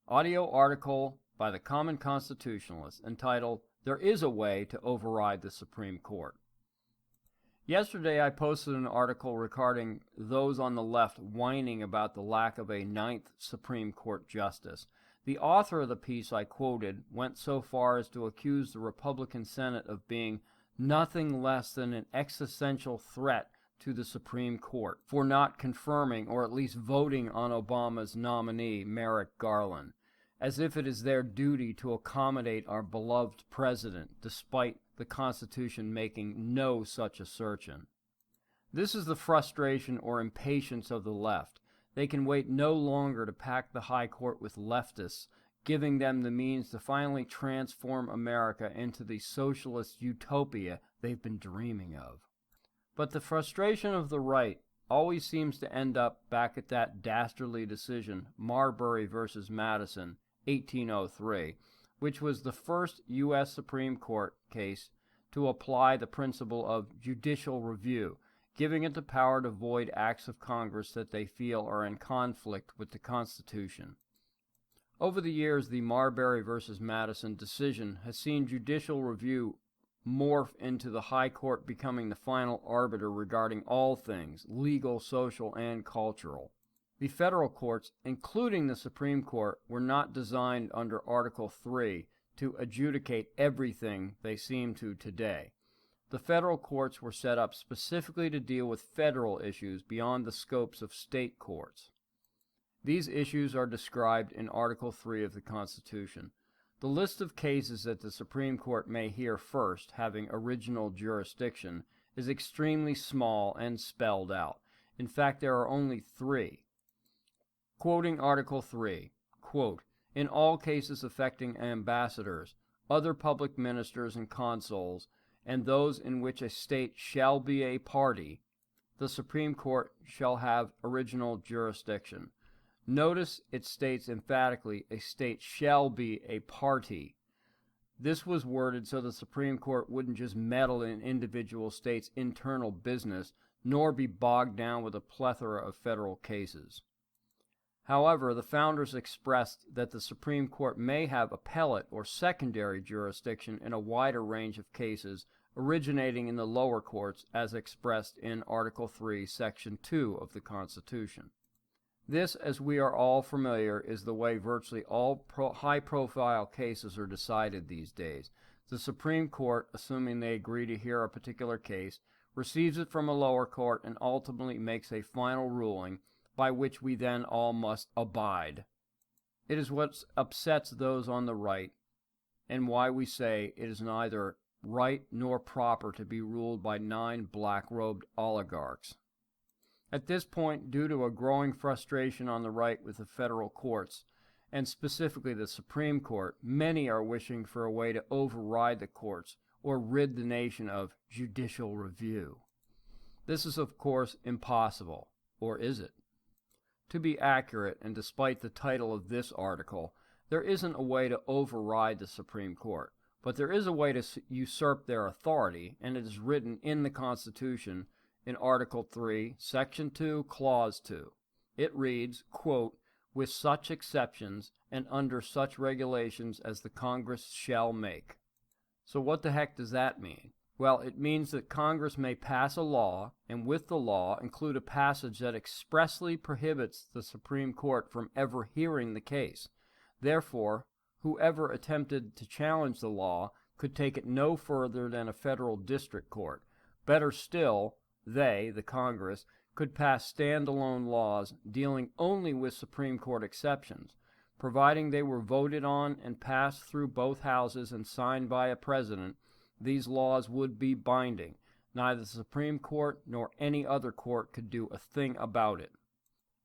Audio article by the Common Constitutionalist entitled, "There is a Way to Override the Supreme Court." Yesterday I posted an article regarding those on the left whining about the lack of a ninth Supreme Court justice. The author of the piece I quoted went so far as to accuse the Republican Senate of being nothing less than an existential threat to the Supreme Court for not confirming or at least voting on Obama's nominee, Merrick Garland, as if it is their duty to accommodate our beloved president, despite the Constitution making no such assertion. This is the frustration or impatience of the left. They can wait no longer to pack the high court with leftists, giving them the means to finally transform America into the socialist utopia they've been dreaming of. But the frustration of the right always seems to end up back at that dastardly decision, Marbury versus Madison, 1803, which was the first U.S. Supreme Court case to apply the principle of judicial review, giving it the power to void acts of Congress that they feel are in conflict with the Constitution. Over the years, the Marbury versus Madison decision has seen judicial review morph into the High Court becoming the final arbiter regarding all things legal, social, and cultural. The federal courts, including the Supreme Court, were not designed under Article 3 to adjudicate everything they seem to today. The federal courts were set up specifically to deal with federal issues beyond the scopes of state courts. These issues are described in Article 3 of the Constitution. The list of cases that the Supreme Court may hear first, having original jurisdiction, is extremely small and spelled out. In fact, there are only 3. Quoting Article 3, quote, "In all cases affecting ambassadors, other public ministers and consuls, and those in which a state shall be a party, the Supreme Court shall have original jurisdiction." Notice it states emphatically, a state shall be a party. This was worded so the Supreme Court wouldn't just meddle in individual states' internal business, nor be bogged down with a plethora of federal cases. However, the founders expressed that the Supreme Court may have appellate or secondary jurisdiction in a wider range of cases originating in the lower courts as expressed in Article 3, Section 2 of the Constitution. This, as we are all familiar, is the way virtually all high-profile cases are decided these days. The Supreme Court, assuming they agree to hear a particular case, receives it from a lower court and ultimately makes a final ruling by which we then all must abide. It is what upsets those on the right, and why we say it is neither right nor proper to be ruled by 9 black-robed oligarchs. At this point, due to a growing frustration on the right with the federal courts, and specifically the Supreme Court, many are wishing for a way to override the courts or rid the nation of judicial review. This is, of course, impossible. Or is it? To be accurate, and despite the title of this article, there isn't a way to override the Supreme Court, but there is a way to usurp their authority, and it is written in the Constitution in Article 3, Section 2, Clause 2. It reads, quote, "with such exceptions and under such regulations as the Congress shall make." So what the heck does that mean? Well, it means that Congress may pass a law, and with the law include a passage that expressly prohibits the Supreme Court from ever hearing the case. Therefore, whoever attempted to challenge the law could take it no further than a federal district court. Better still, they, the Congress, could pass stand-alone laws dealing only with Supreme Court exceptions. Providing they were voted on and passed through both houses and signed by a president, these laws would be binding. Neither the Supreme Court nor any other court could do a thing about it.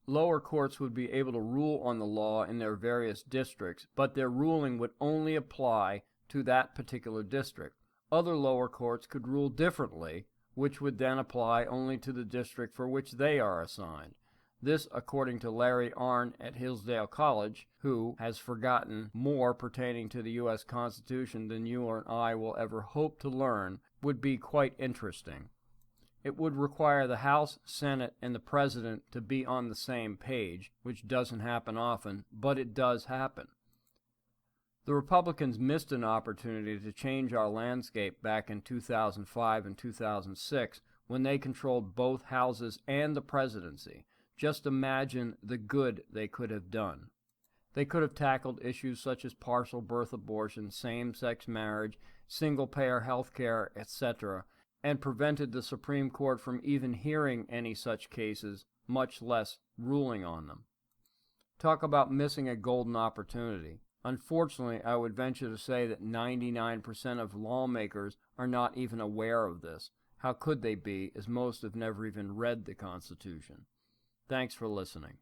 Lower courts would be able to rule on the law in their various districts, but their ruling would only apply to that particular district. Other lower courts could rule differently, which would then apply only to the district for which they are assigned. This, according to Larry Arnn at Hillsdale College, who has forgotten more pertaining to the U.S. Constitution than you or I will ever hope to learn, would be quite interesting. It would require the House, Senate, and the President to be on the same page, which doesn't happen often, but it does happen. The Republicans missed an opportunity to change our landscape back in 2005 and 2006 when they controlled both houses and the presidency. Just imagine the good they could have done. They could have tackled issues such as partial birth abortion, same-sex marriage, single-payer health care, etc., and prevented the Supreme Court from even hearing any such cases, much less ruling on them. Talk about missing a golden opportunity. Unfortunately, I would venture to say that 99% of lawmakers are not even aware of this. How could they be, as most have never even read the Constitution? Thanks for listening.